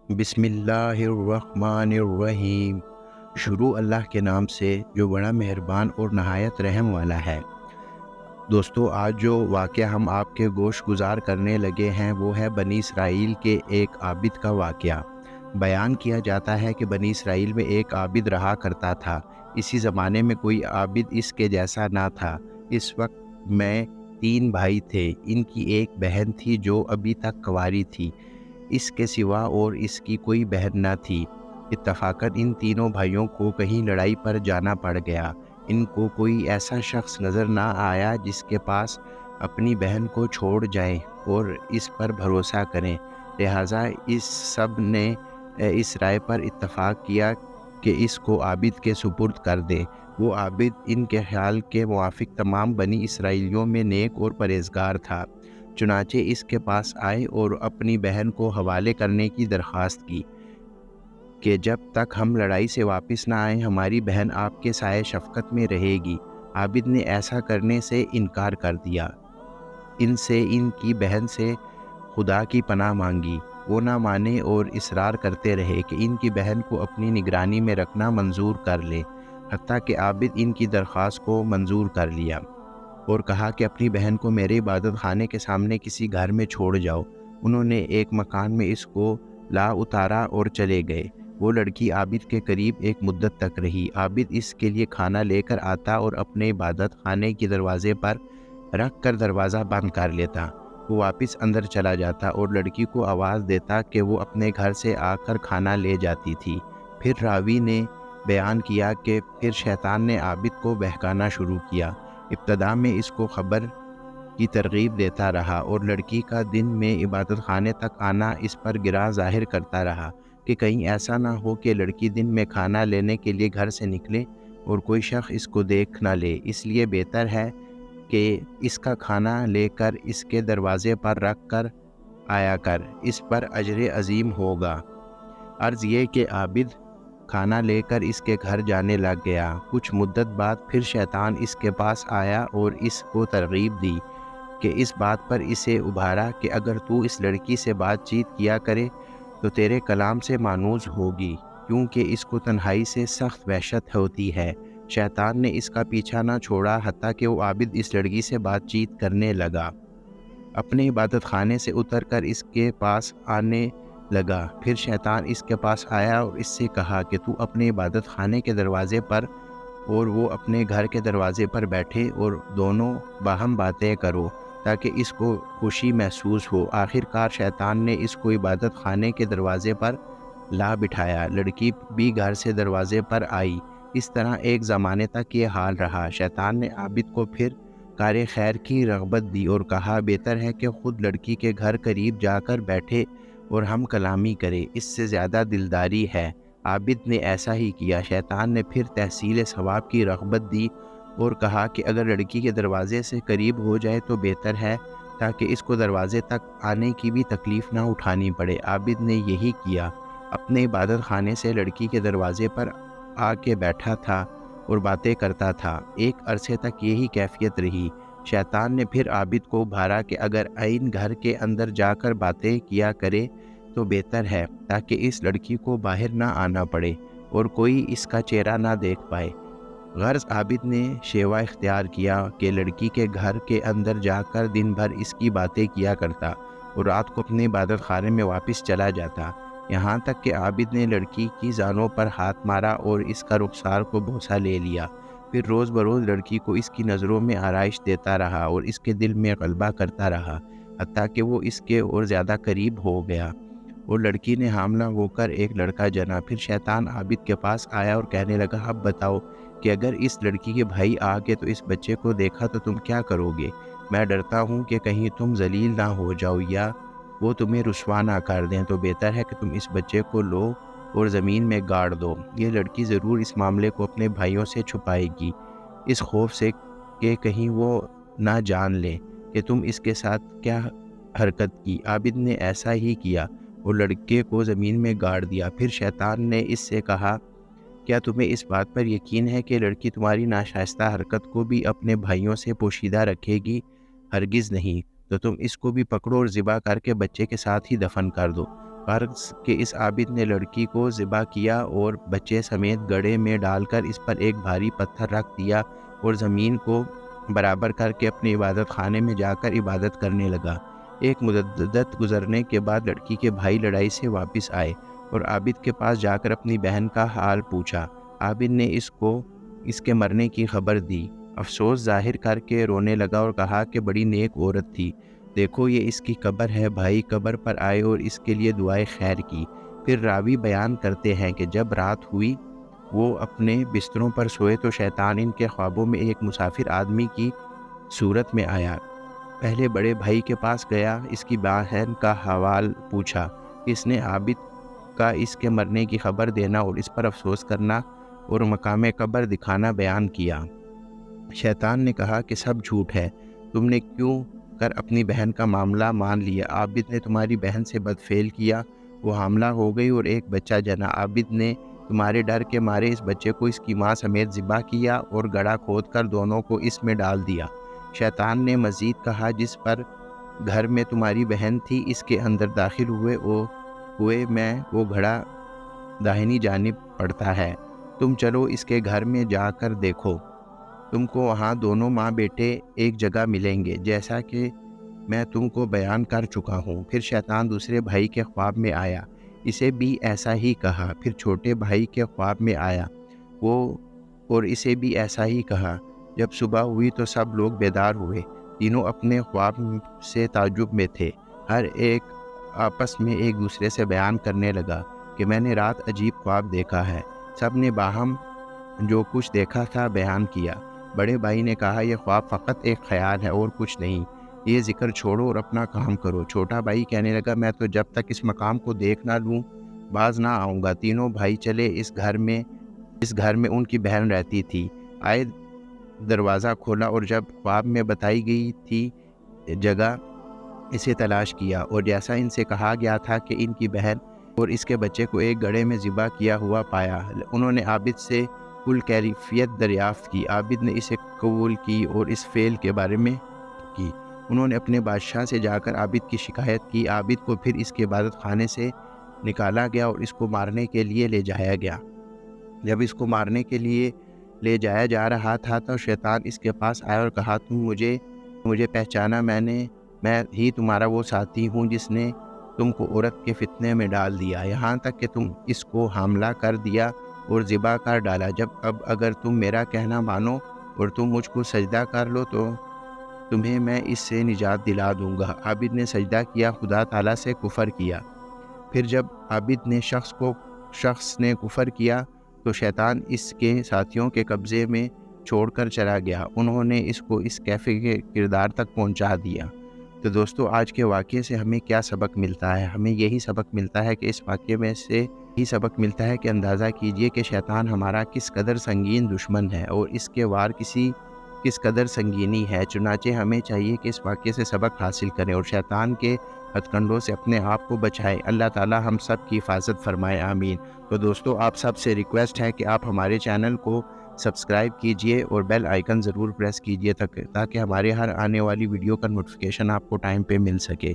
بسم اللہ الرحمن الرحیم۔ شروع اللہ کے نام سے جو بڑا مہربان اور نہایت رحم والا ہے۔ دوستو، آج جو واقعہ ہم آپ کے گوش گزار کرنے لگے ہیں وہ ہے بنی اسرائیل کے ایک عابد کا واقعہ۔ بیان کیا جاتا ہے کہ بنی اسرائیل میں ایک عابد رہا کرتا تھا۔ اسی زمانے میں کوئی عابد اس کے جیسا نہ تھا۔ اس وقت میں 3 بھائی تھے۔ ان کی ایک بہن تھی جو ابھی تک کنواری تھی۔ اس کے سوا اور اس کی کوئی بہن نہ تھی۔ اتفاقاً ان تینوں بھائیوں کو کہیں لڑائی پر جانا پڑ گیا۔ ان کو کوئی ایسا شخص نظر نہ آیا جس کے پاس اپنی بہن کو چھوڑ جائیں اور اس پر بھروسہ کریں۔ لہٰذا اس سب نے اس رائے پر اتفاق کیا کہ اس کو عابد کے سپرد کر دیں۔ وہ عابد ان کے خیال کے موافق تمام بنی اسرائیلیوں میں نیک اور پرہیزگار تھا۔ چنانچہ اس کے پاس آئے اور اپنی بہن کو حوالے کرنے کی درخواست کی کہ جب تک ہم لڑائی سے واپس نہ آئیں ہماری بہن آپ کے سائے شفقت میں رہے گی۔ عابد نے ایسا کرنے سے انکار کر دیا۔ ان کی بہن سے خدا کی پناہ مانگی۔ وہ نہ مانے اور اصرار کرتے رہے کہ ان کی بہن کو اپنی نگرانی میں رکھنا منظور کر لے، حتیٰ کہ عابد ان کی درخواست کو منظور کر لیا اور کہا کہ اپنی بہن کو میرے عبادت خانے کے سامنے کسی گھر میں چھوڑ جاؤ۔ انہوں نے ایک مکان میں اس کو لا اتارا اور چلے گئے۔ وہ لڑکی عابد کے قریب ایک مدت تک رہی۔ عابد اس کے لیے کھانا لے کر آتا اور اپنے عبادت خانے کے دروازے پر رکھ کر دروازہ بند کر لیتا۔ وہ واپس اندر چلا جاتا اور لڑکی کو آواز دیتا کہ وہ اپنے گھر سے آ کر کھانا لے جاتی تھی۔ پھر راوی نے بیان کیا کہ پھر شیطان نے عابد کو بہکانا شروع کیا۔ ابتدا میں اس کو خبر کی ترغیب دیتا رہا اور لڑکی کا دن میں عبادت خانے تک آنا اس پر گراں ظاہر کرتا رہا کہ کہیں ایسا نہ ہو کہ لڑکی دن میں کھانا لینے کے لیے گھر سے نکلے اور کوئی شخص اس کو دیکھ نہ لے، اس لیے بہتر ہے کہ اس کا کھانا لے کر اس کے دروازے پر رکھ کر آیا کر، اس پر اجر عظیم ہوگا۔ عرض یہ کہ عابد کھانا لے کر اس کے گھر جانے لگ گیا۔ کچھ مدت بعد پھر شیطان اس کے پاس آیا اور اس کو ترغیب دی کہ اس بات پر اسے ابھارا کہ اگر تو اس لڑکی سے بات چیت کیا کرے تو تیرے کلام سے مانوز ہوگی، کیونکہ اس کو تنہائی سے سخت وحشت ہوتی ہے۔ شیطان نے اس کا پیچھا نہ چھوڑا حتیٰ کہ وہ عابد اس لڑکی سے بات چیت کرنے لگا۔ اپنے عبادت خانے سے اتر کر اس کے پاس آنے لگا۔ پھر شیطان اس کے پاس آیا اور اس سے کہا کہ تو اپنے عبادت خانے کے دروازے پر اور وہ اپنے گھر کے دروازے پر بیٹھے اور دونوں باہم باتیں کرو تاکہ اس کو خوشی محسوس ہو۔ آخر کار شیطان نے اس کو عبادت خانے کے دروازے پر لا بٹھایا۔ لڑکی بھی گھر سے دروازے پر آئی۔ اس طرح ایک زمانے تک یہ حال رہا۔ شیطان نے عابد کو پھر کار خیر کی رغبت دی اور کہا بہتر ہے کہ خود لڑکی کے گھر قریب جا کر بیٹھے اور ہم کلامی کرے، اس سے زیادہ دلداری ہے۔ عابد نے ایسا ہی کیا۔ شیطان نے پھر تحصیل ثواب کی رغبت دی اور کہا کہ اگر لڑکی کے دروازے سے قریب ہو جائے تو بہتر ہے تاکہ اس کو دروازے تک آنے کی بھی تکلیف نہ اٹھانی پڑے۔ عابد نے یہی کیا۔ اپنے عبادت خانے سے لڑکی کے دروازے پر آ کے بیٹھا تھا اور باتیں کرتا تھا۔ ایک عرصے تک یہی کیفیت رہی۔ شیطان نے پھر عابد کو ابھارا کہ اگر عین گھر کے اندر جا کر باتیں کیا کرے تو بہتر ہے تاکہ اس لڑکی کو باہر نہ آنا پڑے اور کوئی اس کا چہرہ نہ دیکھ پائے۔ غرض عابد نے شیوا اختیار کیا کہ لڑکی کے گھر کے اندر جا کر دن بھر اس کی باتیں کیا کرتا اور رات کو اپنے عبادت خانے میں واپس چلا جاتا، یہاں تک کہ عابد نے لڑکی کی زانوں پر ہاتھ مارا اور اس کا رخسار کو بوسہ لے لیا۔ پھر روز بروز لڑکی کو اس کی نظروں میں آرائش دیتا رہا اور اس کے دل میں غلبہ کرتا رہا، حتیٰ کہ وہ اس کے اور زیادہ قریب ہو گیا اور لڑکی نے حاملہ ہو کر ایک لڑکا جنا۔ پھر شیطان عابد کے پاس آیا اور کہنے لگا اب بتاؤ کہ اگر اس لڑکی کے بھائی آ کے تو اس بچے کو دیکھا تو تم کیا کرو گے؟ میں ڈرتا ہوں کہ کہیں تم ذلیل نہ ہو جاؤ یا وہ تمہیں رسوا نہ کر دیں، تو بہتر ہے کہ تم اس بچے کو لو اور زمین میں گاڑ دو۔ یہ لڑکی ضرور اس معاملے کو اپنے بھائیوں سے چھپائے گی، اس خوف سے کہ کہیں وہ نہ جان لیں کہ تم اس کے ساتھ کیا حرکت کی۔ عابد نے ایسا ہی کیا اور لڑکے کو زمین میں گاڑ دیا۔ پھر شیطان نے اس سے کہا کیا تمہیں اس بات پر یقین ہے کہ لڑکی تمہاری ناشائستہ حرکت کو بھی اپنے بھائیوں سے پوشیدہ رکھے گی؟ ہرگز نہیں، تو تم اس کو بھی پکڑو اور ذبح کر کے بچے کے ساتھ ہی دفن کر دو۔ غرض کہ اس عابد نے لڑکی کو ذبح کیا اور بچے سمیت گڑھے میں ڈال کر اس پر ایک بھاری پتھر رکھ دیا اور زمین کو برابر کر کے اپنے عبادت خانے میں جا کر عبادت کرنے لگا۔ ایک مدت گزرنے کے بعد لڑکی کے بھائی لڑائی سے واپس آئے اور عابد کے پاس جا کر اپنی بہن کا حال پوچھا۔ عابد نے اس کو اس کے مرنے کی خبر دی، افسوس ظاہر کر کے رونے لگا اور کہا کہ بڑی نیک عورت تھی، دیکھو یہ اس کی قبر ہے۔ بھائی قبر پر آئے اور اس کے لیے دعائے خیر کی۔ پھر راوی بیان کرتے ہیں کہ جب رات ہوئی وہ اپنے بستروں پر سوئے تو شیطان ان کے خوابوں میں ایک مسافر آدمی کی صورت میں آیا۔ پہلے بڑے بھائی کے پاس گیا، اس کی بہن کا حوال پوچھا۔ اس نے عابد کا اس کے مرنے کی خبر دینا اور اس پر افسوس کرنا اور مقام قبر دکھانا بیان کیا۔ شیطان نے کہا کہ سب جھوٹ ہے، تم نے کیوں کر اپنی بہن کا معاملہ مان لیا؟ عابد نے تمہاری بہن سے بدفعل کیا، وہ حاملہ ہو گئی اور ایک بچہ جنا۔ عابد نے تمہارے ڈر کے مارے اس بچے کو اس کی ماں سمیت ذبح کیا اور گڑھا کھود کر دونوں کو اس میں ڈال دیا۔ شیطان نے مزید کہا جس پر گھر میں تمہاری بہن تھی اس کے اندر داخل ہوئے میں وہ گھڑا داہنی جانب پڑتا ہے، تم چلو اس کے گھر میں جا کر دیکھو، تم کو وہاں دونوں ماں بیٹے ایک جگہ ملیں گے جیسا کہ میں تم کو بیان کر چکا ہوں۔ پھر شیطان دوسرے بھائی کے خواب میں آیا، اسے بھی ایسا ہی کہا۔ پھر چھوٹے بھائی کے خواب میں آیا وہ اور اسے بھی ایسا ہی کہا۔ جب صبح ہوئی تو سب لوگ بیدار ہوئے، تینوں اپنے خواب سے تعجب میں تھے۔ ہر ایک آپس میں ایک دوسرے سے بیان کرنے لگا کہ میں نے رات عجیب خواب دیکھا ہے۔ سب نے باہم جو کچھ دیکھا تھا بیان کیا۔ بڑے بھائی نے کہا یہ خواب فقط ایک خیال ہے اور کچھ نہیں، یہ ذکر چھوڑو اور اپنا کام کرو۔ چھوٹا بھائی کہنے لگا میں تو جب تک اس مقام کو دیکھ نہ لوں باز نہ آؤں گا۔ تینوں بھائی چلے۔ اس گھر میں ان کی بہن رہتی تھی۔ آئے دروازہ کھولا اور جب خواب میں بتائی گئی تھی جگہ اسے تلاش کیا اور جیسا ان سے کہا گیا تھا کہ ان کی بہن اور اس کے بچے کو ایک گڑھے میں ذبح کیا ہوا پایا۔ انہوں نے عابد سے کل کیفیت دریافت کی۔ عابد نے اسے قبول کی اور اس فعل کے بارے میں کی۔ انہوں نے اپنے بادشاہ سے جا کر عابد کی شکایت کی۔ عابد کو پھر اس کے عبادت خانے سے نکالا گیا اور اس کو مارنے کے لیے لے جایا گیا۔ جب اس کو مارنے کے لیے لے جایا جا رہا تھا تو شیطان اس کے پاس آیا اور کہا تم مجھے پہچانا، میں ہی تمہارا وہ ساتھی ہوں جس نے تم کو عورت کے فتنے میں ڈال دیا، یہاں تک کہ تم اس کو حاملہ کر دیا اور ذبح کر ڈالا۔ جب اب اگر تم میرا کہنا مانو اور تم مجھ کو سجدہ کر لو تو تمہیں میں اس سے نجات دلا دوں گا۔ عابد نے سجدہ کیا، خدا تعالیٰ سے کفر کیا۔ پھر جب عابد نے شخص نے کفر کیا تو شیطان اس کے ساتھیوں کے قبضے میں چھوڑ کر چلا گیا۔ انہوں نے اس کو اس کیفے کے کردار تک پہنچا دیا۔ تو دوستو آج کے واقعے سے ہمیں کیا سبق ملتا ہے؟ ہمیں یہی سبق ملتا ہے کہ اس واقعے میں سے یہی سبق ملتا ہے کہ اندازہ کیجئے کہ شیطان ہمارا کس قدر سنگین دشمن ہے اور اس کے وار کس قدر سنگینی ہے۔ چنانچہ ہمیں چاہیے کہ اس واقعے سے سبق حاصل کریں اور شیطان کے ہتھ کنڈوں سے اپنے آپ کو بچائیں۔ اللہ تعالی ہم سب کی حفاظت فرمائے، آمین۔ تو دوستو آپ سب سے ریکویسٹ ہے کہ آپ ہمارے چینل کو سبسکرائب کیجئے اور بیل آئیکن ضرور پریس کیجئے تاکہ ہمارے ہر آنے والی ویڈیو کا نوٹیفیکیشن آپ کو ٹائم پہ مل سکے۔